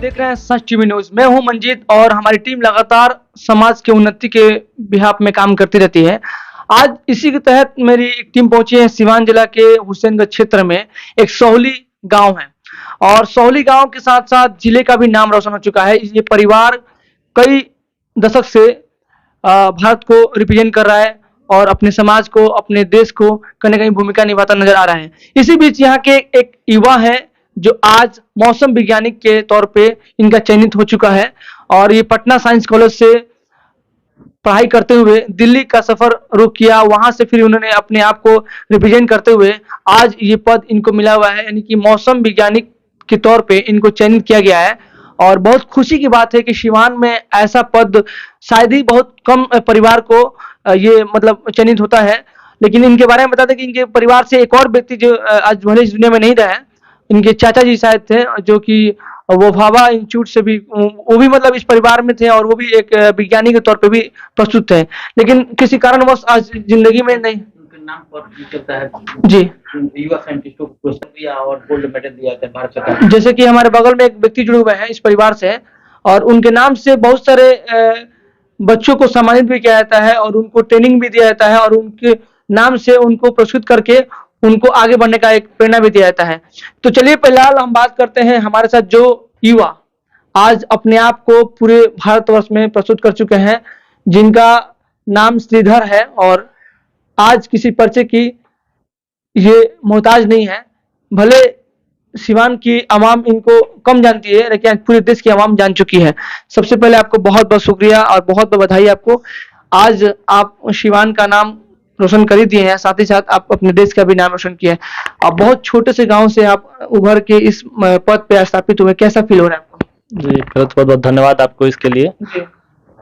देख रहे हैं सच टीवी न्यूज। मैं हूं मंजीत और हमारी टीम लगातार समाज के उन्नति के बिहाफ में काम करती रहती है। आज इसी के तहत मेरी एक टीम पहुंची है सिवान जिला के हुसैनगंज क्षेत्र में। एक सोहली गांव है और सोहली गांव के साथ साथ जिले का भी नाम रोशन हो चुका है। ये परिवार कई दशक से भारत को रिप्रेजेंट कर रहा है और अपने समाज को, अपने देश को कहीं न कहीं भूमिका निभाता नजर आ रहा है। इसी बीच यहाँ के एक युवा है जो आज मौसम वैज्ञानिक के तौर पे इनका चयनित हो चुका है और ये पटना साइंस कॉलेज से पढ़ाई करते हुए दिल्ली का सफर रुक किया। वहां से फिर उन्होंने अपने आप को रिप्रेजेंट करते हुए आज ये पद इनको मिला हुआ है, यानी कि मौसम वैज्ञानिक के तौर पे इनको चयनित किया गया है। और बहुत खुशी की बात है कि सिवान में ऐसा पद शायद ही बहुत कम परिवार को ये मतलब चयनित होता है। लेकिन इनके बारे में बता दें कि इनके परिवार से एक और व्यक्ति जो आज भले इस दुनिया में नहीं रहा है, इनके चाचा जी शायद थे, जो कि वो भाभा इंस्टीट्यूट से भी, वो भी मतलब इस परिवार में थे और वो भी एक विज्ञानी के तौर पे भी प्रस्तुत थे। लेकिन किसी कारणवश आज जिंदगी में नहीं नाम पर चलता है जी, युवा साइंटिस्टों को पुरस्कार दिया और गोल्ड मेडल दिया था भारत सरकार। जैसे कि हमारे बगल में एक व्यक्ति जुड़े हुए हैं इस परिवार से और उनके नाम से बहुत सारे बच्चों को सम्मानित भी किया जाता है और उनको ट्रेनिंग भी दिया जाता है और उनके नाम से उनको पुरस्कृत करके उनको आगे बढ़ने का एक प्रेरणा भी दिया जाता है। तो चलिए फिलहाल हम बात करते हैं हमारे साथ जो युवा आज अपने आप को पूरे भारतवर्ष में प्रस्तुत कर चुके हैं, जिनका नाम श्रीधर है और आज किसी परिचय की ये मोहताज नहीं है। भले सिवान की आवाम इनको कम जानती है लेकिन आज पूरे देश की आवाम जान चुकी है। सबसे पहले आपको बहुत बहुत शुक्रिया और बहुत बहुत बधाई आपको। आज आप सिवान का नाम रोशन कर ही दिए हैं, साथ ही साथ आप अपने देश का भी नाम रोशन किया है। आप बहुत छोटे से गांव से आप उभर के इस पद पे स्थापित हुए, कैसा फील हो रहा है आपको? जी बहुत बहुत धन्यवाद आपको इसके लिए।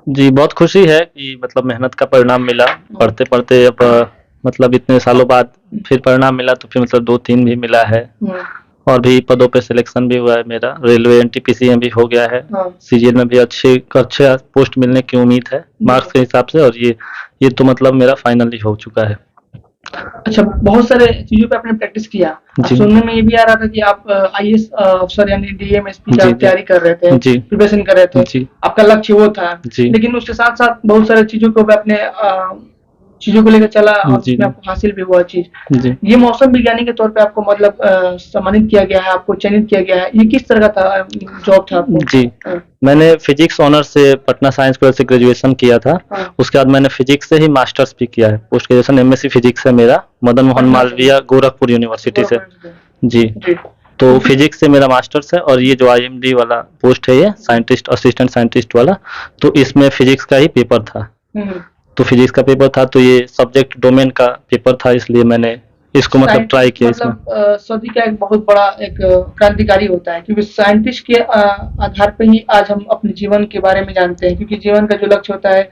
जी बहुत खुशी है कि मतलब मेहनत का परिणाम मिला। पढ़ते पढ़ते अब मतलब इतने सालों बाद फिर परिणाम मिला तो फिर मतलब 2-3 भी मिला है और भी पदों पे सिलेक्शन भी हुआ है मेरा। रेलवे एनटीपीसी में भी हो गया है, सीजीएल में भी अच्छे पोस्ट मिलने की उम्मीद है मार्क्स के हिसाब से। और ये तो मतलब मेरा फाइनली हो चुका है। अच्छा, बहुत सारे चीजों पे आपने प्रैक्टिस किया। सुनने में ये भी आ रहा था कि आप आईएएस अफसर यानी डीएम एसपी की तैयारी कर रहे थे, प्रिपरेशन कर रहे थे, आपका लक्ष्य वो था। लेकिन उसके साथ साथ बहुत सारे चीजों को अपने चीजों को लेकर चला और उसमें आपको हासिल भी हुआ चीज। ये मौसम विज्ञानी के तौर पे आपको मतलब सम्मानित किया गया है, आपको चयनित किया गया है। ये किस तरह का था जॉब था आपको? जी मैंने फिजिक्स ऑनर से पटना साइंस कॉलेज से ग्रेजुएशन किया था। उसके बाद मैंने फिजिक्स से ही मास्टर्स भी किया है। पोस्ट ग्रेजुएशन एमएससी फिजिक्स है मेरा, मदन मोहन मालवीय गोरखपुर यूनिवर्सिटी से। जी तो फिजिक्स से मेरा मास्टर्स है और ये जो आईएमडी वाला पोस्ट है ये साइंटिस्ट, असिस्टेंट साइंटिस्ट वाला, तो इसमें फिजिक्स का ही पेपर था। तो फिजिक्स का पेपर था तो ये सब्जेक्ट डोमेन का पेपर था, इसलिए मैंने इसको मतलब ट्राई किया। मतलब सदी का एक बहुत बड़ा एक क्रांतिकारी होता है, क्योंकि साइंटिस्ट के आधार पर ही आज हम अपने जीवन के बारे में जानते हैं। क्योंकि जीवन का जो लक्ष्य होता है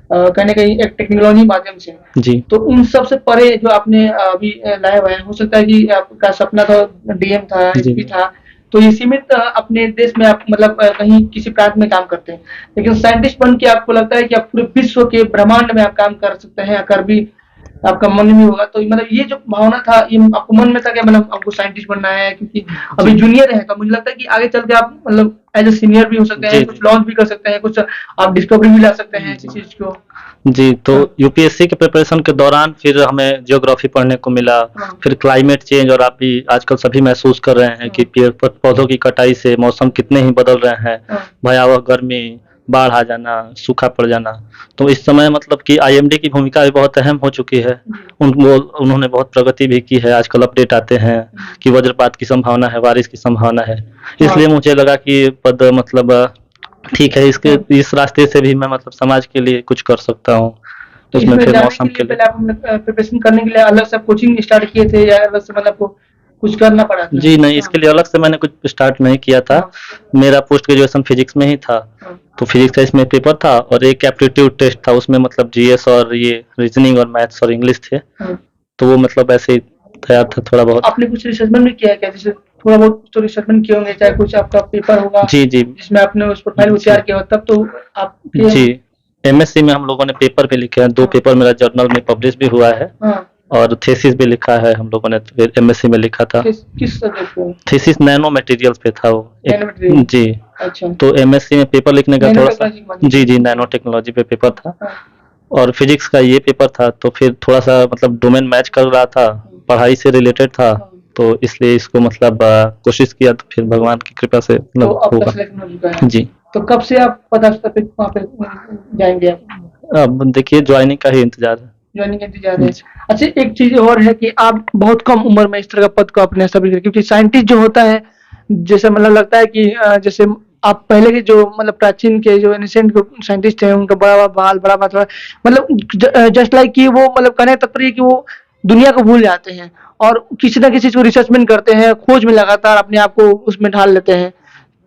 कहीं ना कहीं एक टेक्नोलॉजी माध्यम से जी, तो उन सब से परे जो आपने अभी लाया हुआ है, हो सकता है कि आपका सपना था डीएम था, एसपी था, तो ये सीमित अपने देश में आप मतलब कहीं किसी प्रांत में काम करते हैं। लेकिन साइंटिस्ट बन के आपको लगता है कि आप पूरे विश्व के ब्रह्मांड में आप काम कर सकते हैं, अगर भी आपका मन में होगा। तो मतलब ये जो भावना था, ये आपको मन में था कि मतलब आपको साइंटिस्ट बनना है, क्योंकि अभी जूनियर है तो मुझे लगता है कि आगे चल के आप मतलब एज ए सीनियर भी हो सकते हैं, कुछ लॉन्च भी कर सकते हैं, कुछ आप डिस्कवरी भी ला सकते हैं इस चीज को। जी तो यूपीएससी के प्रिपरेशन के दौरान फिर हमें जियोग्राफी पढ़ने को मिला, फिर क्लाइमेट चेंज, और आप भी आजकल सभी महसूस कर रहे हैं कि पेड़ पौधों की कटाई से मौसम कितने ही बदल रहे हैं, भयावह गर्मी, बाढ़ आ जाना, सूखा पड़ जाना। तो इस समय मतलब कि आईएमडी की भूमिका भी बहुत अहम हो चुकी है। उन्होंने बहुत प्रगति भी की है। आजकल अपडेट आते हैं कि वज्रपात की संभावना है, बारिश की संभावना है। इसलिए मुझे लगा कि पद मतलब ठीक है, इस रास्ते से भी मैं मतलब समाज के लिए कुछ कर सकता हूँ। तो इसमें फिर मौसम के लिए आप प्रिपरेशन करने के लिए अलग से कोचिंग स्टार्ट किए थे या अलग से मतलब कुछ करना पड़ा था? जी नहीं, इसके लिए अलग से मैंने कुछ स्टार्ट नहीं किया था। मेरा पोस्ट ग्रेजुएशन फिजिक्स में ही था, तो फिजिक्स का इसमें पेपर था और एक एप्टीट्यूड टेस्ट था, उसमें मतलब जीएस और ये रीजनिंग और मैथ्स और इंग्लिश थे। तो वो मतलब ऐसे ही तैयार था थोड़ा बहुत। आपने कुछ रिसर्चमेंट भी किया क्या? जैसे थोड़ा बहुत तो रिसर्चमेंट किए होंगे, चाहे कुछ आपका पेपर होगा जी जिसमें आपने उस प्रोफाइल को तैयार किया, तब तो आप जी एमएससी में हम लोगों ने पेपर भी लिखे हैं। 2 पेपर मेरा जर्नल में पब्लिश भी हुआ है और थीसिस भी लिखा है हम लोगों ने, फिर एमएससी में लिखा था। किस सब्जेक्ट को? थीसिस नैनो मटेरियल्स पे था वो नैनो मटेरियल। जी। अच्छा। तो एमएससी में पेपर लिखने का नैनो थोड़ा सा टेक्नोलॉजी मतलब? जी जी नैनो टेक्नोलॉजी पे पेपर था, हाँ। और फिजिक्स का ये पेपर था, तो फिर थोड़ा सा मतलब डोमेन मैच कर रहा था, पढ़ाई से रिलेटेड था, तो इसलिए इसको मतलब कोशिश किया, तो फिर भगवान की कृपा से तो मतलब आपका होगा। सिलेक्शन हो चुका है? जी। तो कब से आप पता पे वहाँ पे जाएंगे आप? अब देखिए ज्वाइनिंग का ही इंतजार है। ज्वाइनिंग का इंतजार है। जी। अच्छा, एक चीज और है कि आप बहुत कम उम्र में इस तरह का पद को अपने सभी, क्योंकि साइंटिस्ट जो होता है, जैसे मतलब लगता है कि जैसे आप पहले के जो मतलब प्राचीन के जो एनिसेंट साइंटिस्ट हैं, उनका बड़ा बड़ा बाल, बड़ा मतलब जस्ट लाइक कि वो मतलब कहने का तात्पर्य है कि वो दुनिया को भूल जाते हैं और किसी ना किसी चीज को रिसर्चमेंट करते हैं, खोज में लगातार अपने आप को उसमें ढाल लेते हैं।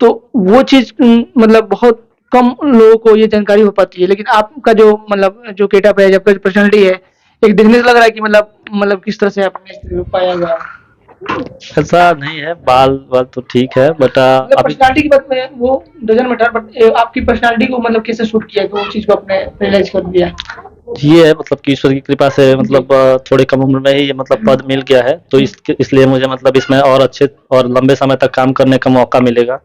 तो वो चीज मतलब बहुत कम लोगों को ये जानकारी हो पाती है। लेकिन आपका जो मतलब जो गेटअप है, आपका जो पर्सनैलिटी है, एक देखने से लग रहा है कि मतलब किस तरह से आपने इस तरह पाया गया है। ऐसा नहीं है, बाल बाल तो ठीक है, बट मतलब अभी पर्सनालिटी की बात में वो डजंट मैटर, बट आपकी पर्सनालिटी को मतलब कैसे शूट किया कि वो चीज को आपने रियलाइज कर दिया? ये है मतलब कि ईश्वर की कृपा से मतलब थोड़ी कम उम्र में ही ये मतलब पद मिल गया है, तो इसलिए मुझे मतलब इसमें और अच्छे और लंबे समय तक काम करने का मौका मिलेगा,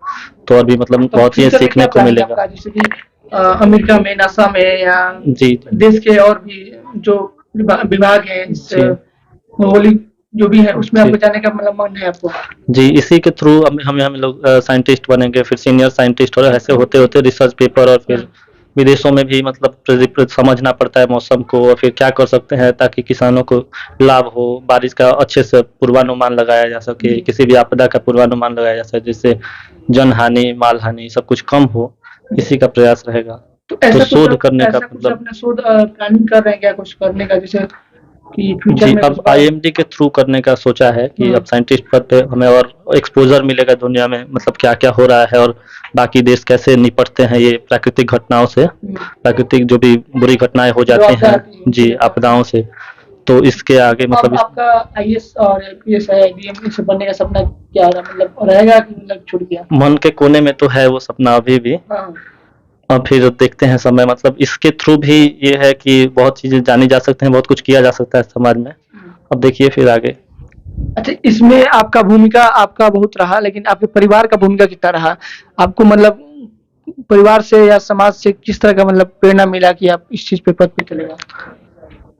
तो और भी मतलब तो बहुत चीजें फ्यूचर में सीखने क्या को प्लान है मिलेगा। आपका, जैसे कि अमेरिका में नासा में या जी देश के और भी जो विभाग है, इस जी भौगोलिक जो भी है, उसमें जी आपको जाने का मतलब मन है आपको? जी, इसी के थ्रू हम लोग साइंटिस्ट बनेंगे, फिर सीनियर साइंटिस्ट, और ऐसे होते होते रिसर्च पेपर, और फिर विदेशों में भी मतलब समझना पड़ता है मौसम को, और फिर क्या कर सकते हैं ताकि किसानों को लाभ हो, बारिश का अच्छे से पूर्वानुमान लगाया जा सके, किसी भी आपदा का पूर्वानुमान लगाया जा सके, जिससे जन हानि, माल हानि सब कुछ कम हो, इसी का प्रयास रहेगा। तो तो ऐसा शोध करने का ऐसा कुछ मतलब अपने शोध प्लानिंग कर रहे हैं क्या कुछ करने का, जैसे कि फ्यूचर जी, में कुछ अब आईएमडी के थ्रू करने का सोचा है कि अब साइंटिस्ट पद पे हमें और एक्सपोजर मिलेगा दुनिया में, मतलब क्या क्या हो रहा है और बाकी देश कैसे निपटते हैं ये प्राकृतिक घटनाओं से, प्राकृतिक जो भी बुरी घटनाएं हो जो जाती आपदा हैं आती है जी, आपदाओं से, तो इसके आगे अब मतलब आपका आईएएस और आईपीएस है, डीएम से बनने का सपना क्या रहा, मतलब रहेगा कि मतलब छूट गया? मन के कोने में तो है वो सपना अभी भी, हाँ। और फिर देखते हैं समय, मतलब इसके थ्रू भी ये है कि बहुत चीजें जानी जा सकते हैं, बहुत कुछ किया जा सकता है समाज में, अब देखिए फिर आगे। अच्छा, इसमें आपका भूमिका आपका बहुत रहा, लेकिन आपके परिवार का भूमिका कितना रहा? आपको मतलब परिवार से या समाज से किस तरह का मतलब प्रेरणा मिला कि आप इस चीज पे पद पे चले गए?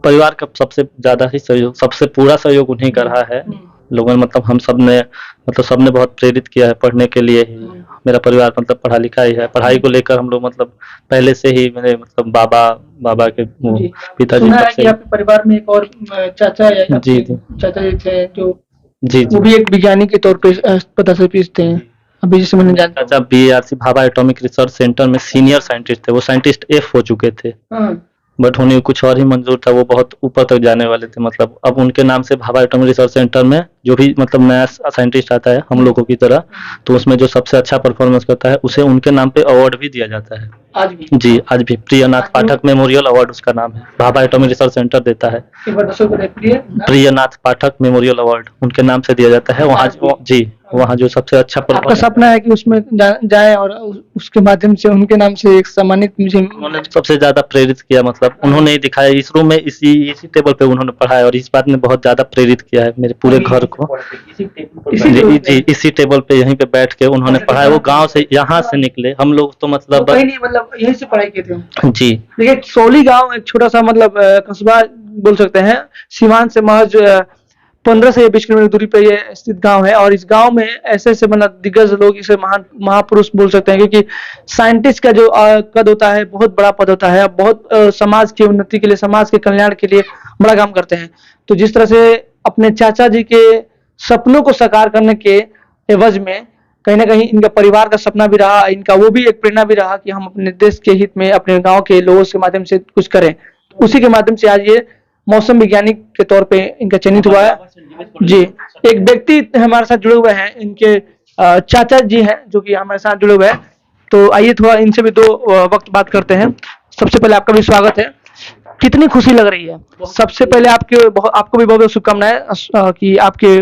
परिवार का सबसे ज्यादा ही सहयोग, सबसे पूरा सहयोग उन्हीं का रहा है। लोगों ने मतलब हम सब ने मतलब सबने बहुत प्रेरित किया है पढ़ने के लिए ही। मेरा परिवार मतलब पढ़ा लिखा ही है, पढ़ाई को लेकर हम लोग मतलब पहले से ही, मेरे मतलब बाबा के जी। पिताजी सुना तब है कि से। आपके परिवार में एक और चाचा या जी आपके जी चाचा जी थे जो जी वो जी भी एक वैज्ञानिक के तौर पे पदाधिकारी थे, अभी जैसे मैंने जानता चाचा BRC Bhabha atomic research centre में सीनियर साइंटिस्ट थे, वो साइंटिस्ट एफ हो चुके थे, हूँ। बट उन्हें कुछ और ही मंजूर था, वो बहुत ऊपर तक जाने वाले थे, मतलब अब उनके नाम से भाभा एटॉमिक रिसर्च सेंटर में जो भी मतलब नया साइंटिस्ट आता है हम लोगों की तरह, तो उसमें जो सबसे अच्छा परफॉर्मेंस करता है उसे उनके नाम पे अवार्ड भी दिया जाता है। आज भी? जी, आज भी प्रियनाथ पाठक मेमोरियल अवार्ड उसका नाम है, भाभा एटॉमिक रिसर्च सेंटर देता है। एक बार दर्शकों को देखिए। प्रियनाथ पाठक मेमोरियल अवार्ड उनके नाम से दिया जाता है, वहाँ जी, वहाँ जो सबसे अच्छा आपका सपना है कि उसमें जाए और उसके माध्यम से उनके नाम से एक सम्मानित मुझे। उन्होंने सबसे ज्यादा प्रेरित किया, मतलब उन्होंने ही दिखाया, इसरो में इसी टेबल पे उन्होंने पढ़ाया, और इस बात ने बहुत ज्यादा प्रेरित किया है मेरे पूरे घर को। जी, इसी टेबल पे यहीं पे बैठ के उन्होंने पढ़ाया, वो गांव से यहाँ से निकले, हम लोग तो मतलब कहीं नहीं, मतलब यहीं से पढ़ाई किए थे जी। देखिए, सोली गांव एक छोटा सा मतलब कस्बा बोल सकते हैं, सीवान से महज 15 से 20 किलोमीटर दूरी पे ये स्थित गांव है। और इस गांव में ऐसे ऐसे मतलब दिग्गज लोग, इसे महान महापुरुष बोल सकते हैं, क्योंकि साइंटिस्ट का जो कद होता है बहुत बड़ा पद होता है, बहुत समाज की उन्नति के लिए, समाज के कल्याण के लिए बड़ा काम करते हैं। तो जिस तरह से अपने चाचा जी के सपनों को साकार करने के एवज में कहीं ना कहीं इनका परिवार का सपना भी रहा, इनका वो भी एक प्रेरणा भी रहा कि हम अपने देश के हित में अपने गांव के लोगों के माध्यम से कुछ करें। उसी के माध्यम से आज ये मौसम वैज्ञानिक के तौर पे इनका चयनित हुआ है। जी, एक व्यक्ति हमारे साथ जुड़े हुए हैं, इनके चाचा जी हैं जो कि हमारे साथ जुड़े हुए हैं। तो आइए थोड़ा इनसे भी दो वक्त बात करते हैं। सबसे पहले आपका भी स्वागत है, कितनी खुशी लग रही है? सबसे पहले आपको भी बहुत बहुत शुभकामनाएं कि आपके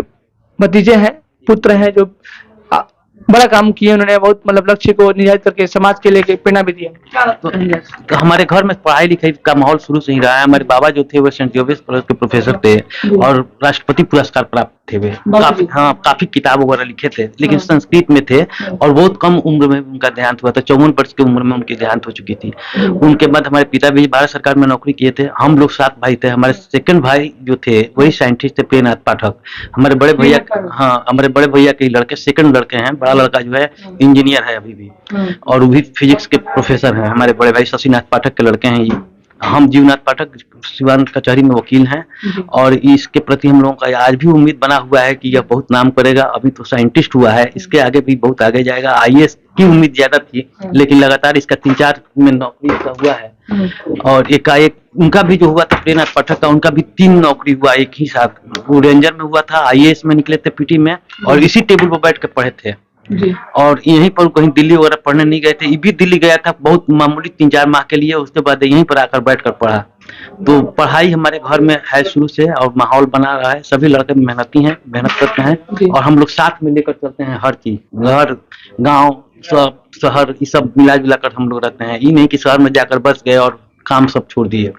भतीजे हैं, पुत्र हैं, जो बड़ा काम किए उन्होंने, बहुत मतलब लक्ष्य को निर्धारित करके समाज के लिए एक प्रेरणा भी दिया। क्या तो हमारे घर में पढ़ाई लिखाई का माहौल शुरू से ही रहा है। हमारे बाबा जो थे वो सेंट जोसेफ कॉलेज के प्रोफेसर थे और राष्ट्रपति पुरस्कार प्राप्त थे वे। काफी काफी किताब वगैरह लिखे थे, लेकिन संस्कृत में थे और बहुत कम उम्र में उनका देहांत हुआ था। 54 वर्ष की उम्र में उनकी देहांत हो चुकी थी। उनके बाद हमारे पिता भी भारत सरकार में नौकरी किए थे। हम लोग 7 भाई थे। हमारे सेकंड भाई जो थे वही साइंटिस्ट थे, प्रियनाथ पाठक। हमारे बड़े भैया, हाँ, हमारे बड़े भैया के लड़के सेकंड लड़के हैं। बड़ा लड़का जो है इंजीनियर है अभी भी, और वो भी फिजिक्स के प्रोफेसर हैं। हमारे बड़े भाई शशिनाथ पाठक के लड़के हैं ये। हम जीवनाथ पाठक सिवान कचहरी में वकील हैं, और इसके प्रति हम लोगों का आज भी उम्मीद बना हुआ है कि यह बहुत नाम करेगा। अभी तो साइंटिस्ट हुआ है, इसके आगे भी बहुत आगे जाएगा। आईएएस की उम्मीद ज्यादा थी, लेकिन लगातार इसका 3-4 में नौकरी का हुआ है। और एकाएक उनका भी जो हुआ था, प्रियनाथ पाठक का, उनका भी 3 नौकरी हुआ एक ही साथ। वो रेंजर में हुआ था, आईएएस में निकले थे पीटी में, और इसी टेबल पर बैठ के पढ़े थे। और यहीं पर कहीं दिल्ली वगैरह पढ़ने नहीं गए थे। ये भी दिल्ली गया था बहुत मामूली 3-4 माह के लिए, उसके बाद यहीं पर आकर बैठकर पढ़ा। तो पढ़ाई हमारे घर में है शुरू से, और माहौल बना रहा है। सभी लड़के मेहनती हैं, मेहनत करते हैं, और हम लोग साथ में लेकर चलते हैं हर चीज। घर, गांव, सब शहर, ये सब मिला जुला कर हम लोग रहते हैं। ये नहीं कि शहर में जाकर बस गए और काम सब छोड़ दिए।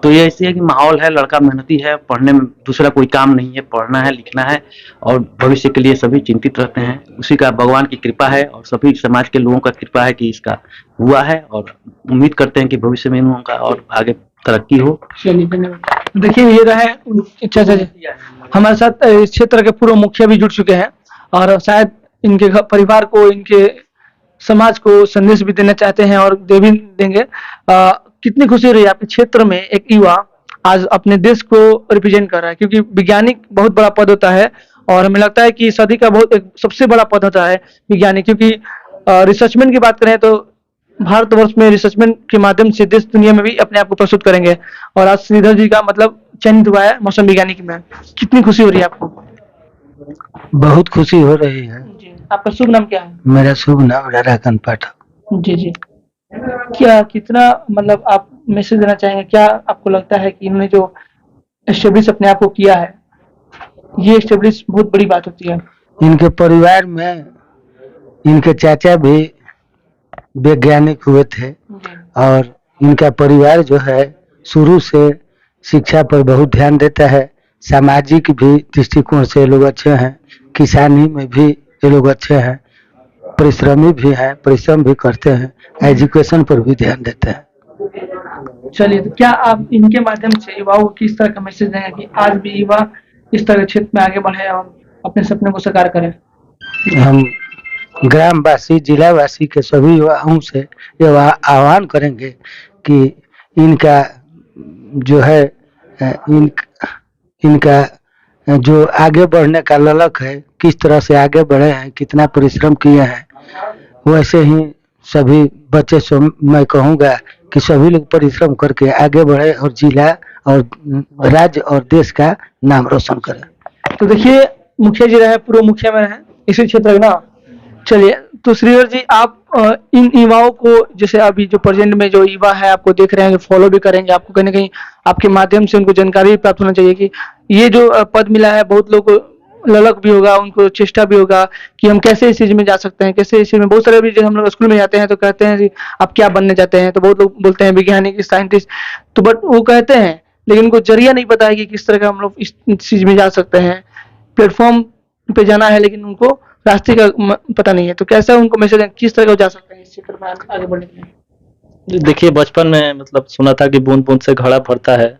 तो ये ऐसे है कि माहौल है, लड़का मेहनती है, पढ़ने में दूसरा कोई काम नहीं है, पढ़ना है, लिखना है, और भविष्य के लिए सभी चिंतित रहते हैं। उसी का भगवान की कृपा है और सभी समाज के लोगों का कृपा है कि इसका हुआ है, और उम्मीद करते हैं कि भविष्य में इन लोगों का और आगे तरक्की हो। देखिए ये रहे अच्छा जी, हमारे साथ इस क्षेत्र के पूर्व मुखिया भी जुड़ चुके हैं, और शायद इनके परिवार को, इनके समाज को संदेश भी देना चाहते हैं, और दे भी देंगे। कितनी खुशी हो रही है आपके क्षेत्र में एक युवा आज अपने देश को रिप्रेजेंट कर रहा है, क्योंकि वैज्ञानिक बहुत बड़ा पद होता है, और हमें लगता है कि सदी का बहुत एक सबसे बड़ा पद होता है वैज्ञानिक। क्योंकि रिसर्चमेंट की बात करें तो भारतवर्ष में रिसर्चमेंट के माध्यम से देश दुनिया में भी अपने आप को प्रस्तुत करेंगे, और आज श्रीधर जी का मतलब चयनित हुआ है मौसम वैज्ञानिक में। कितनी खुशी हो रही है आपको? बहुत खुशी हो रही है। आपका शुभ नाम क्या है? मेरा शुभ नाम राधाकांत पाठक। जी जी। क्या कितना मतलब आप मैसेज देना चाहेंगे? क्या आपको लगता है कि इन्होंने जो एस्टेब्लिश अपने आप को किया है, ये एस्टेब्लिश बहुत बड़ी बात होती है? इनके परिवार में इनके चाचा भी वैज्ञानिक हुए थे, और इनका परिवार जो है शुरू से शिक्षा पर बहुत ध्यान देता है। सामाजिक भी दृष्टिकोण से ये लोग अच्छे हैं, किसानी में भी ये लोग अच्छे हैं, परिश्रमी भी हैं, परिश्रम भी करते हैं, एजुकेशन पर भी ध्यान देते हैं। चलिए, तो क्या आप इनके माध्यम से युवाओं को किस तरह का मैसेज देंगे कि आज भी युवा इस तरह के क्षेत्र में आगे बढ़े और अपने सपने को साकार करें? हम ग्रामवासी, जिलावासी के सभी युवाओं से यह आह्वान करेंगे कि इनका जो है इनका जो आगे बढ़ने का ललक है, किस तरह से आगे बढ़े हैं, कितना परिश्रम किए हैं, वैसे ही सभी बच्चे से मैं कहूँगा कि सभी लोग परिश्रम करके आगे बढ़े और जिला और राज्य और देश का नाम रोशन करें। तो देखिए, मुखिया जी रहे, पूर्व मुखिया में रहे इसी क्षेत्र में ना। चलिए, तो श्रीधर जी, आप इन युवाओं को, जैसे अभी जो प्रेजेंट में जो युवा है आपको देख रहे हैं, फॉलो भी करेंगे, आपको कहीं ना कहीं आपके माध्यम से उनको जानकारी भी प्राप्त होना चाहिए कि ये जो पद मिला है, बहुत लोग को ललक भी होगा, उनको चेष्टा भी होगा कि हम कैसे इस चीज में जा सकते हैं, कैसे इस चीज में। बहुत सारे भी जो हम लोग स्कूल में जाते हैं तो कहते हैं कि आप क्या बनने जाते हैं, तो बहुत लोग बोलते हैं वैज्ञानिक, साइंटिस्ट, तो बट वो कहते हैं, लेकिन उनको जरिया नहीं पता है कि किस तरह का हम लोग इस चीज में जा सकते हैं। प्लेटफॉर्म पे जाना है, लेकिन उनको रास्ते का पता नहीं है। तो कैसे उनको मैसेज, किस तरह का जा सकते हैं इस क्षेत्र में आगे बढ़ने के लिए? देखिए, बचपन में मतलब सुना था कि बूंद बूंद से घड़ा भरता है।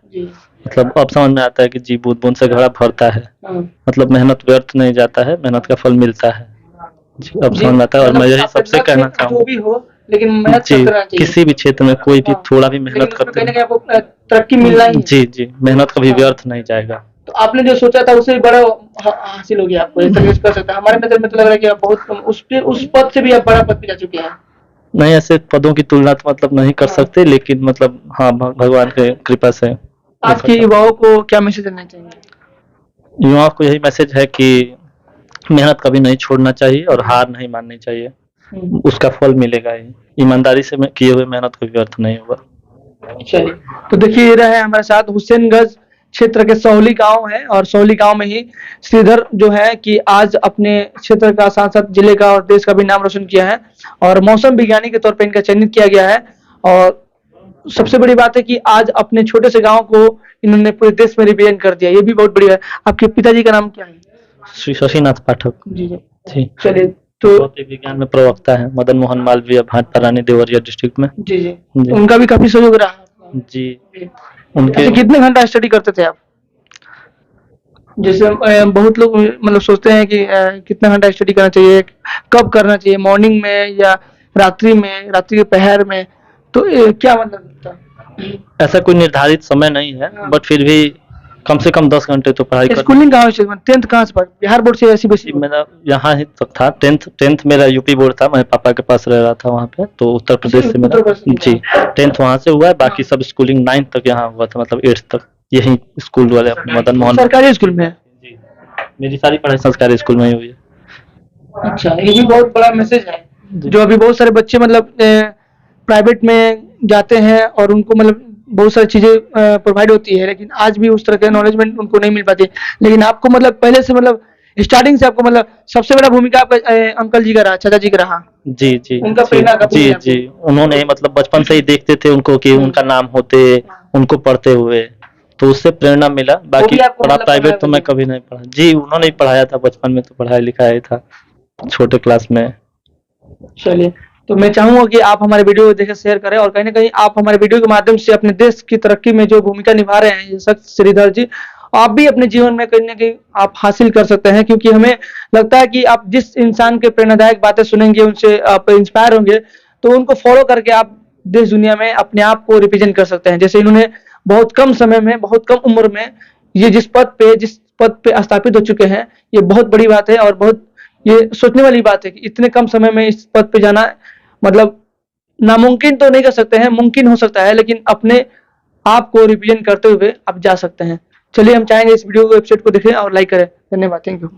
मतलब अब समझ में आता है कि जी, बूंद बूंद से घड़ा भरता है। मतलब मेहनत व्यर्थ नहीं जाता है, मेहनत का फल मिलता है जी। अब समझ में आता है, और मैं यही सबसे कहना चाहूँगा, लेकिन मेहनत जी, करना चाहिए। किसी भी क्षेत्र में कोई भी थोड़ा भी मेहनत करते हैं आपको तरक्की मिलना ही। जी जी, मेहनत कभी व्यर्थ नहीं जाएगा। तो आपने जो सोचा था उससे भी बड़ा हासिल हो गया आपको, ऐसा कर सकता है। हमारे नजर में तो लग रहा है कि आप बहुत उस पद से भी आप बड़ा पद पे जा चुके हैं। नहीं, ऐसे पदों की तुलना तो मतलब नहीं कर सकते, लेकिन मतलब हाँ, भगवान के कृपा से। आज के युवाओं को क्या मैसेज देना चाहिए? युवाओं को यही मैसेज है कि मेहनत कभी नहीं छोड़ना चाहिए और हार नहीं माननी चाहिए, उसका फल मिलेगा ही। ईमानदारी से किए हुए मेहनत कोई व्यर्थ नहीं होगा। चलिए, तो देखिए, ये रहे हमारे साथ हुसैनगंज क्षेत्र के सोहली गांव है और सोहली गांव में ही श्रीधर जो है कि आज अपने क्षेत्र का सांसद, जिले का और देश का भी नाम रोशन किया है और मौसम विज्ञानी के तौर पर इनका चयनित किया गया है। और सबसे बड़ी बात है कि आज अपने छोटे से गांव को इन्होंने पूरे देश में रिप्रेजेंट कर दिया, ये भी बहुत बढ़िया है। आपके पिताजी का नाम क्या है? श्री शशिनाथ पाठक जी जी। जी। चलिए तो भौतिक विज्ञान में प्रवक्ता है, मदन मोहन मालवीय, भाटपारा रानी देवरिया डिस्ट्रिक्ट में। जी जी, जी। उनका भी काफी सहयोग रहा। जी। जी। उनके ऐसे कितने घंटा स्टडी करते थे आप? जैसे बहुत लोग मतलब सोचते हैं कि कितना घंटा स्टडी करना चाहिए, कब करना चाहिए, मॉर्निंग में या रात्रि में, रात्रि के पहर में, तो क्या मतलब होता है? ऐसा कोई निर्धारित समय नहीं है, हाँ। बट फिर भी कम से कम 10 घंटे तो पढ़ाई कर। स्कूलिंग कहाँ से, 10th कहाँ से पढ़े? बिहार बोर्ड से ऐसी बसी? मेरा यहाँ ही तक था, 10th मेरा यूपी बोर्ड था, मैं पापा के पास रह रहा था वहाँ पे, तो उत्तर प्रदेश से मेरा। उत्तर प्रदेश जी, 10th वहाँ से हुआ है, बाकी सब स्कूलिंग 9th तक यहाँ हुआ था, मतलब 8th तक यही स्कूल वाले अपने मदन मोहन। सरकारी स्कूल में? जी, मेरी सारी पढ़ाई सरकारी स्कूल में ही हुई है। अच्छा, ये भी बहुत बड़ा मैसेज है जो अभी बहुत सारे बच्चे मतलब प्राइवेट में जाते हैं और उनको मतलब बहुत सारी चीजें प्रोवाइड होती है, लेकिन आज भी उस तरह के नॉलेजमेंट उनको नहीं मिल पाती। लेकिन आपको मतलब पहले से मतलब स्टार्टिंग से आपको मतलब सबसे बड़ा भूमिका आपका अंकल जी का रहा, चाचा जी का रहा। जी जी उनका जी, प्रेरणा का जी भूमिका। जी, उन्होंने ही मतलब बचपन से ही देखते थे उनको कि उनका नाम होते, उनको पढ़ते हुए, तो उससे प्रेरणा मिला। बाकी भी आपको पढ़ा मतलब प्राइवेट तो पढ़ाया मैं कभी नहीं पढ़ा। जी, उन्होंने ही पढ़ाया था, बचपन में तो पढ़ाया लिखाया ही था, छोटे क्लास में। चलिए, तो मैं चाहूंगा कि आप हमारे वीडियो को देखें, शेयर करें और कहीं ना कहीं आप हमारे वीडियो के माध्यम से अपने देश की तरक्की में जो भूमिका निभा रहे हैं ये शख्स श्रीधर जी, आप भी अपने जीवन में कहीं ना कहीं आप हासिल कर सकते हैं, क्योंकि हमें लगता है कि आप जिस इंसान के प्रेरणादायक बातें सुनेंगे, उनसे आप इंस्पायर होंगे, तो उनको फॉलो करके आप देश दुनिया में अपने आप को रिप्रेजेंट कर सकते हैं। जैसे इन्होंने बहुत कम समय में, बहुत कम उम्र में ये जिस पद पे स्थापित हो चुके हैं, ये बहुत बड़ी बात है और बहुत ये सोचने वाली बात है कि इतने कम समय में इस पद पे जाना, मतलब नामुमकिन तो नहीं कर सकते हैं, मुमकिन हो सकता है, लेकिन अपने आप को रिप्रेजेंट करते हुए आप जा सकते हैं। चलिए, हम चाहेंगे इस वीडियो को, वेबसाइट को देखें और लाइक करें। धन्यवाद, थैंक यू।